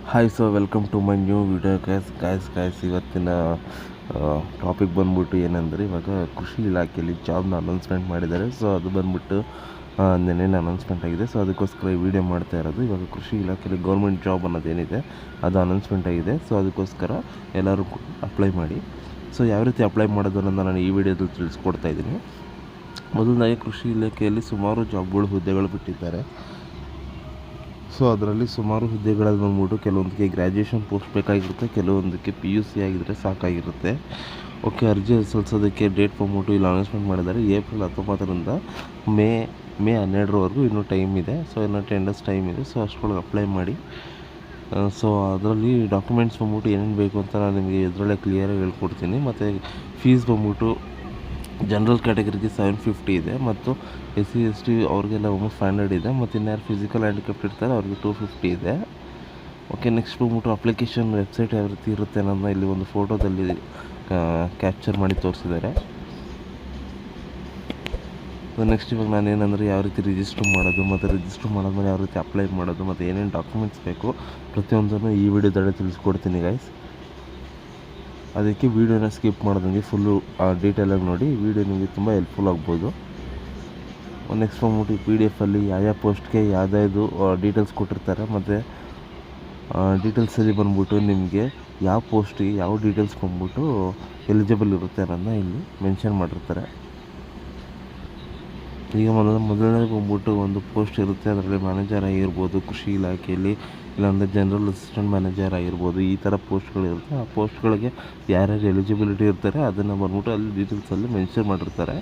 Hi welcome to my new video guys ಇವತ್ತಿನ topic ಬಂದ್ಬಿಟ್ಟು ಏನಂದರೆ ಇವಾಗ ಕೃಷಿ ಇಲಾಖೆಯಲ್ಲಿ ಜಾಬ್ನ ಅನೌನ್ಸ್ಮೆಂಟ್ ಮಾಡಿದ್ದಾರೆ. ಸೊ ಅದು ಬಂದ್ಬಿಟ್ಟು ನೆನ್ನೆ ಅನೌನ್ಸ್ಮೆಂಟ್ ಆಗಿದೆ. ಸೊ ಅದಕ್ಕೋಸ್ಕರ ಈ ವಿಡಿಯೋ ಮಾಡ್ತಾ ಇರೋದು. ಇವಾಗ ಕೃಷಿ ಇಲಾಖೆಯಲ್ಲಿ ಗೌರ್ಮೆಂಟ್ ಜಾಬ್ ಅನ್ನೋದೇನಿದೆ ಅದು ಅನೌನ್ಸ್ಮೆಂಟ್ ಆಗಿದೆ. ಸೊ ಅದಕ್ಕೋಸ್ಕರ ಎಲ್ಲರೂ ಅಪ್ಲೈ ಮಾಡಿ. ಸೊ ಯಾವ ರೀತಿ ಅಪ್ಲೈ ಮಾಡೋದು ಅನ್ನೋದನ್ನು ನಾನು ಈ ವಿಡಿಯೋದಲ್ಲಿ ತಿಳಿಸ್ಕೊಡ್ತಾ ಇದ್ದೀನಿ. ಮೊದಲನೇದಾಗಿ ಕೃಷಿ ಇಲಾಖೆಯಲ್ಲಿ ಸುಮಾರು ಜಾಬ್ಗಳು ಹುದ್ದೆಗಳು ಬಿಟ್ಟಿದ್ದಾರೆ. ಸೊ ಅದರಲ್ಲಿ ಸುಮಾರು ಹುದ್ದೆಗಳಲ್ಲಿ ಬಂದ್ಬಿಟ್ಟು ಕೆಲವೊಂದಕ್ಕೆ ಗ್ರ್ಯಾಜುಯೇಷನ್ ಪೋಸ್ಟ್ ಬೇಕಾಗಿರುತ್ತೆ, ಕೆಲವೊಂದಕ್ಕೆ PUC ಆಗಿದ್ದರೆ ಸಾಕಾಗಿರುತ್ತೆ. ಓಕೆ, ಅರ್ಜಿ ಸಲ್ಲಿಸೋದಕ್ಕೆ ಡೇಟ್ ಬಂದ್ಬಿಟ್ಟು ಇಲ್ಲಿ ಅನೌನ್ಸ್ಮೆಂಟ್ ಮಾಡಿದ್ದಾರೆ. ಏಪ್ರಿಲ್ 19ರಿಂದ ಮೇ 12ರವರೆಗೂ ಇನ್ನೂ ಟೈಮ್ ಇದೆ. ಸೊ ಇನ್ನೂ 10 ಡೇಸ್ ಟೈಮ್ ಇದೆ. ಸೊ ಅಷ್ಟರೊಳಗೆ ಅಪ್ಲೈ ಮಾಡಿ. ಸೊ ಅದರಲ್ಲಿ ಡಾಕ್ಯುಮೆಂಟ್ಸ್ ಬಂದ್ಬಿಟ್ಟು ಏನೇನು ಬೇಕು ಅಂತ ನಾನು ನಿಮಗೆ ಇದರಲ್ಲೇ ಕ್ಲಿಯರಾಗಿ ಹೇಳ್ಕೊಡ್ತೀನಿ. ಮತ್ತು ಫೀಸ್ ಬಂದ್ಬಿಟ್ಟು ಜನರಲ್ ಕ್ಯಾಟಗರಿಗೆ 750 ಇದೆ, ಮತ್ತು SC ST ಅವ್ರಿಗೆಲ್ಲ ಆಲ್ಮೋಸ್ಟ್ 500 ಇದೆ, ಮತ್ತು ಇನ್ಯಾರು ಫಿಸಿಕಲ್ ಹ್ಯಾಂಡಿಕ್ಯಾಪ್ಟ್ ಇರ್ತಾರೆ ಅವ್ರಿಗೆ 250 ಇದೆ. ಓಕೆ, ನೆಕ್ಸ್ಟ್ ಬಂದ್ಬಿಟ್ಟು ಅಪ್ಲಿಕೇಶನ್ ವೆಬ್ಸೈಟ್ ಯಾವ ರೀತಿ ಇರುತ್ತೆ ಅನ್ನೋದನ್ನ ಇಲ್ಲಿ ಒಂದು ಫೋಟೋದಲ್ಲಿ ಕ್ಯಾಪ್ಚರ್ ಮಾಡಿ ತೋರಿಸಿದ್ದಾರೆ. ನೆಕ್ಸ್ಟ್ ಇವಾಗ ನಾನು ಏನಂದರೆ ಯಾವ ರೀತಿ ರಿಜಿಸ್ಟರ್ ಮಾಡೋದು, ಮತ್ತು ರಿಜಿಸ್ಟರ್ ಮಾಡಿದ್ಮೇಲೆ ಯಾವ ರೀತಿ ಅಪ್ಲೈ ಮಾಡೋದು, ಮತ್ತು ಏನೇನು ಡಾಕ್ಯುಮೆಂಟ್ಸ್ ಬೇಕು ಪ್ರತಿಯೊಂದನ್ನು ಈ ವಿಡಿಯೋದಲ್ಲೇ ತಿಳಿಸ್ಕೊಡ್ತೀನಿ ಗೈಸ್. ಅದಕ್ಕೆ ವೀಡಿಯೋನ ಸ್ಕಿಪ್ ಮಾಡೋದಂಗೆ ಫುಲ್ಲು ಡೀಟೇಲಾಗಿ ನೋಡಿ. ವಿಡಿಯೋ ನಿಮಗೆ ತುಂಬ ಹೆಲ್ಪ್ಫುಲ್ ಆಗ್ಬೋದು. ನೆಕ್ಸ್ಟ್ ಬಂದ್ಬಿಟ್ಟು PDF ಯಾವ ಪೋಸ್ಟ್ಗೆ ಯಾವುದಾದ್ರು ಡೀಟೇಲ್ಸ್ ಕೊಟ್ಟಿರ್ತಾರೆ, ಮತ್ತು ಡೀಟೇಲ್ಸಲ್ಲಿ ಬಂದ್ಬಿಟ್ಟು ನಿಮಗೆ ಯಾವ ಪೋಸ್ಟಿಗೆ ಯಾವ ಡೀಟೇಲ್ಸ್ ಬಂದ್ಬಿಟ್ಟು ಎಲಿಜಿಬಲ್ ಇರುತ್ತೆ ಅನ್ನೋದನ್ನ ಇಲ್ಲಿ ಮೆನ್ಷನ್ ಮಾಡಿರ್ತಾರೆ. ಈಗ ಮೊದಲನೇ ಬಂದ್ಬಿಟ್ಟು ಒಂದು ಪೋಸ್ಟ್ ಇರುತ್ತೆ, ಅದರಲ್ಲಿ ಮ್ಯಾನೇಜರ್ ಆಗಿರ್ಬೋದು ಕೃಷಿ ಇಲಾಖೆಯಲ್ಲಿ, ಇಲ್ಲಾಂದರೆ ಜನರಲ್ ಅಸಿಸ್ಟೆಂಟ್ ಮ್ಯಾನೇಜರ್ ಆಗಿರ್ಬೋದು, ಈ ಥರ ಪೋಸ್ಟ್ಗಳಿರುತ್ತೆ. ಆ ಪೋಸ್ಟ್ಗಳಿಗೆ ಯಾರ್ಯಾರು ಎಲಿಜಿಬಿಲಿಟಿ ಇರ್ತಾರೆ ಅದನ್ನು ಬಂದ್ಬಿಟ್ಟು ಅಲ್ಲಿ ಡೀಟೇಲ್ಸಲ್ಲಿ ಮೆನ್ಷನ್ ಮಾಡಿರ್ತಾರೆ.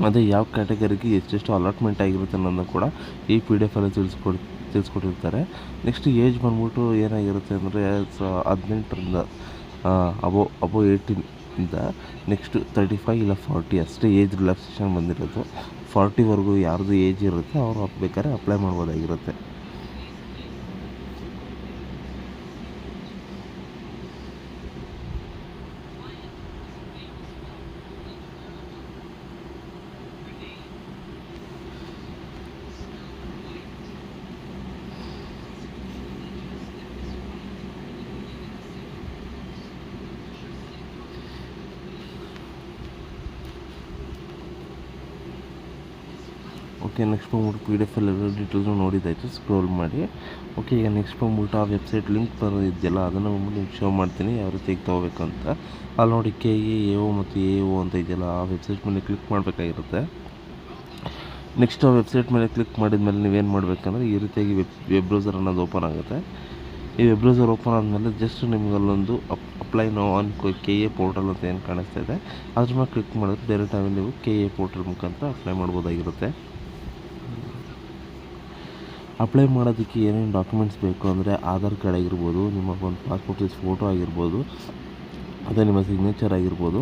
ಮತ್ತು ಯಾವ ಕ್ಯಾಟಗರಿಗೆ ಎಷ್ಟೆಷ್ಟು ಅಲಾಟ್ಮೆಂಟ್ ಆಗಿರುತ್ತೆ ಅನ್ನೋದನ್ನು ಕೂಡ ಈ PDF ತಿಳಿಸ್ಕೊಟ್ಟಿರ್ತಾರೆ. ನೆಕ್ಸ್ಟ್ ಏಜ್ ಬಂದ್ಬಿಟ್ಟು ಏನಾಗಿರುತ್ತೆ ಅಂದರೆ 18ರಿಂದ ಅಬೋ 18ಇಂದ ನೆಕ್ಸ್ಟ್ 35 ಇಲ್ಲ 40 ಅಷ್ಟೇ ಏಜ್ ರಿಲ್ಯಾಕ್ಸೇಷನ್ ಬಂದಿರೋದು. 40ವರೆಗೂ ಯಾರ್ದು ಏಜ್ ಇರುತ್ತೆ ಅವರು ಬೇಕಾದ್ರೆ ಅಪ್ಲೈ ಮಾಡ್ಬೋದಾಗಿರುತ್ತೆ. ಓಕೆ, ನೆಕ್ಸ್ಟ್ ಬಂದ್ಬಿಟ್ಟು PDF ಡೀಟೇಲ್ಸ್ನು ನೋಡಿದ್ದಾಯಿತು, ಸ್ಕ್ರೋಲ್ ಮಾಡಿ. ಓಕೆ, ಈಗ ನೆಕ್ಸ್ಟ್ ಬಂದ್ಬಿಟ್ಟು ಆ ವೆಬ್ಸೈಟ್ ಲಿಂಕ್ ಬರೋದಿದೆಯಲ್ಲ ಅದನ್ನು ಬಂದ್ಬಿಟ್ಟು ನಿಮ್ಗೆ ಶೋ ಮಾಡ್ತೀನಿ ಯಾವ ರೀತಿ ತೊಗೋಬೇಕು ಅಂತ. ಅಲ್ಲಿ ನೋಡಿ KE AO ಮತ್ತು AO ಅಂತ ಇದೆಯಲ್ಲ, ಆ ವೆಬ್ಸೈಟ್ ಮೇಲೆ ಕ್ಲಿಕ್ ಮಾಡಬೇಕಾಗಿರುತ್ತೆ. ನೆಕ್ಸ್ಟ್ ಆ ವೆಬ್ಸೈಟ್ ಮೇಲೆ ಕ್ಲಿಕ್ ಮಾಡಿದ ಮೇಲೆ ನೀವೇನು ಮಾಡಬೇಕಂದ್ರೆ ಈ ರೀತಿಯಾಗಿ ವೆಬ್ ಬ್ರೌಸರ್ ಅನ್ನೋದು ಓಪನ್ ಆಗುತ್ತೆ. ಈ ವೆಬ್ ಬ್ರೌಸರ್ ಓಪನ್ ಆದಮೇಲೆ ಜಸ್ಟ್ ನಿಮ್ಗೆ ಅಲ್ಲೊಂದು apply no on KA portal ಅಂತ ಏನು ಕಾಣಿಸ್ತಾ ಇದೆ ಅದ್ರ ಮೇಲೆ ಕ್ಲಿಕ್ ಮಾಡಿದ್ರೆ ಡೈರೆಕ್ಟಾಗಿ ನೀವು KA ಪೋರ್ಟಲ್ ಮುಖಾಂತರ ಅಪ್ಲೈ ಮಾಡ್ಬೋದಾಗಿರುತ್ತೆ. ಅಪ್ಲೈ ಮಾಡೋದಕ್ಕೆ ಏನೇನು ಡಾಕ್ಯುಮೆಂಟ್ಸ್ ಬೇಕು ಅಂದರೆ ಆಧಾರ್ ಕಾರ್ಡ್ ಆಗಿರ್ಬೋದು, ನಿಮ್ಮ ಒಂದು ಪಾಸ್ಪೋರ್ಟ್ ಸೈಜ್ ಫೋಟೋ ಆಗಿರ್ಬೋದು, ಅದೇ ನಿಮ್ಮ ಸಿಗ್ನೇಚರ್ ಆಗಿರ್ಬೋದು.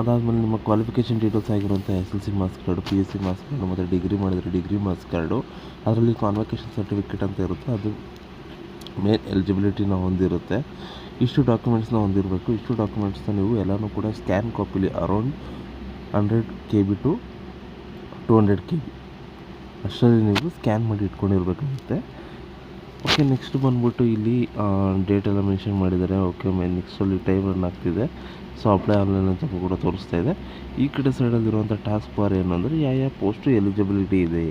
ಅದಾದಮೇಲೆ ನಿಮ್ಮ ಕ್ವಾಲಿಫಿಕೇಷನ್ ಡೀಟೇಲ್ಸ್ ಆಗಿರುವಂಥ SLC marks card, PUC marks card, ಮತ್ತು ಡಿಗ್ರಿ ಮಾಡಿದರೆ ಡಿಗ್ರಿ ಮಾರ್ಕ್ಸ್ ಕಾರ್ಡು, ಅದರಲ್ಲಿ ಕಾನ್ವೊಕೇಷನ್ ಸರ್ಟಿಫಿಕೇಟ್ ಅಂತ ಇರುತ್ತೆ, ಅದು ಮೇನ್ ಎಲಿಜಿಬಿಲಿಟಿನ ಹೊಂದಿರುತ್ತೆ. ಇಷ್ಟು ಡಾಕ್ಯುಮೆಂಟ್ಸ್ನ ಹೊಂದಿರಬೇಕು. ಇಷ್ಟು ಡಾಕ್ಯುಮೆಂಟ್ಸ್ನ ನೀವು ಎಲ್ಲನೂ ಕೂಡ scan ಕಾಪಿಲಿ around 100 KB to 200 KB ಅಷ್ಟರಲ್ಲಿ ನೀವು ಸ್ಕ್ಯಾನ್ ಮಾಡಿ ಇಟ್ಕೊಂಡಿರ್ಬೇಕಾಗುತ್ತೆ. ಓಕೆ, ನೆಕ್ಸ್ಟ್ ಬಂದ್ಬಿಟ್ಟು ಇಲ್ಲಿ ಡೇಟೆಲ್ಲ ಮೆನ್ಷನ್ ಮಾಡಿದ್ದಾರೆ. ಓಕೆ, ನೆಕ್ಸ್ಟಲ್ಲಿ ಟೈಮ್ ರನ್ ಆಗ್ತಿದೆ. ಸೊ ಅಪ್ಲೈ ಆನ್ಲೈನ್ ಅಂತ ಕೂಡ ತೋರಿಸ್ತಾ ಇದೆ. ಈ ಕಡೆ ಸೈಡಲ್ಲಿರುವಂಥ ಟಾಸ್ಕ್ ಬಾರ್ ಏನು ಅಂದರೆ ಯಾವ ಪೋಸ್ಟು ಎಲಿಜಿಬಿಲಿಟಿ ಇದೆ,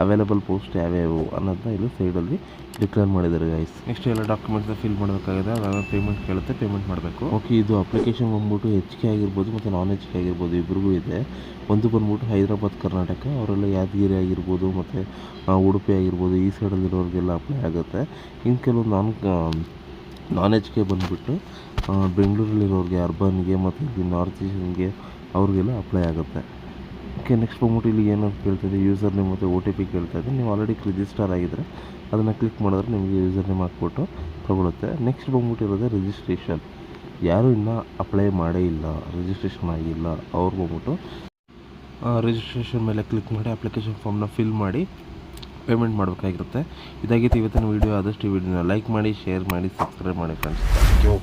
ಅವೈಲೇಬಲ್ ಪೋಸ್ಟ್ ಯಾವ್ಯಾವು ಅನ್ನೋದನ್ನ ಇಲ್ಲಿ ಸೈಡಲ್ಲಿ ಡಿಕ್ಲೇರ್ ಮಾಡಿದ್ದಾರೆ ಗೈಸ್. ನೆಕ್ಸ್ಟ್ ಎಲ್ಲ ಡಾಕ್ಯುಮೆಂಟ್ಸ್ನ ಫಿಲ್ ಮಾಡಬೇಕಾಗಿದೆ. ಅದಾದ ಪೇಮೆಂಟ್ ಕೇಳುತ್ತೆ, ಪೇಮೆಂಟ್ ಮಾಡಬೇಕು. ಓಕೆ, ಇದು ಅಪ್ಲಿಕೇಶನ್ ಬಂದ್ಬಿಟ್ಟು HK ಆಗಿರ್ಬೋದು ಮತ್ತು ನಾನ್ HK ಆಗಿರ್ಬೋದು ಇಬ್ಬರಿಗೂ ಇದೆ. ಒಂದು ಬಂದ್ಬಿಟ್ಟು ಹೈದರಾಬಾದ್ ಕರ್ನಾಟಕ, ಅವರೆಲ್ಲ ಯಾದಗಿರಿ ಆಗಿರ್ಬೋದು ಮತ್ತು ಉಡುಪಿ ಆಗಿರ್ಬೋದು ಈ ಸೈಡಲ್ಲಿರೋರಿಗೆಲ್ಲ ಅಪ್ಲೈ ಆಗುತ್ತೆ. ಇನ್ನು ಕೆಲವು ನಾನ್ HK ಬಂದುಬಿಟ್ಟು ಬೆಂಗಳೂರಲ್ಲಿರೋರಿಗೆ, ಅರ್ಬನ್ಗೆ ಮತ್ತು ಇಲ್ಲಿ ನಾರ್ತ್ ಈಸ್ಟರ್ನ್ಗೆ ಅವ್ರಿಗೆಲ್ಲ ಅಪ್ಲೈ ಆಗುತ್ತೆ. ಓಕೆ, ನೆಕ್ಸ್ಟ್ ಬಂದ್ಬಿಟ್ಟು ಇಲ್ಲಿ ಏನಂತ ಕೇಳ್ತಾಯಿದೆ, ಯೂಸರ್ ನೇಮ್ ಮತ್ತು OTP ಕೇಳ್ತಾಯಿದೆ. ನೀವು ಆಲ್ರೆಡಿ ರಿಜಿಸ್ಟರ್ ಆಗಿದ್ದರೆ ಅದನ್ನು ಕ್ಲಿಕ್ ಮಾಡಿದ್ರೆ ನಿಮಗೆ ಯೂಸರ್ ನೇಮ್ ಹಾಕ್ಬಿಟ್ಟು ತೊಗೊಳುತ್ತೆ. Next ಬಂದ್ಬಿಟ್ಟಿರೋದೇ registration. ಯಾರೂ ಇನ್ನೂ ಅಪ್ಲೈ ಮಾಡೇ ಇಲ್ಲ, ರಿಜಿಸ್ಟ್ರೇಷನ್ ಆಗಿಲ್ಲ, ಅವ್ರು ಬಂದ್ಬಿಟ್ಟು ರಿಜಿಸ್ಟ್ರೇಷನ್ ಮೇಲೆ ಕ್ಲಿಕ್ ಮಾಡಿ ಅಪ್ಲಿಕೇಶನ್ ಫಾರ್ಮ್ನ ಫಿಲ್ ಮಾಡಿ ಪೇಮೆಂಟ್ ಮಾಡಬೇಕಾಗಿರುತ್ತೆ. ಇದಾಗಿತ್ತು ಇವತ್ತಿನ ವೀಡಿಯೋ. ಆದಷ್ಟು ಈ ವಿಡಿಯೋನ ಲೈಕ್ ಮಾಡಿ, ಶೇರ್ ಮಾಡಿ, ಸಬ್ಸ್ಕ್ರೈಬ್ ಮಾಡಿ ಫ್ರೆಂಡ್ಸ್. Thank you.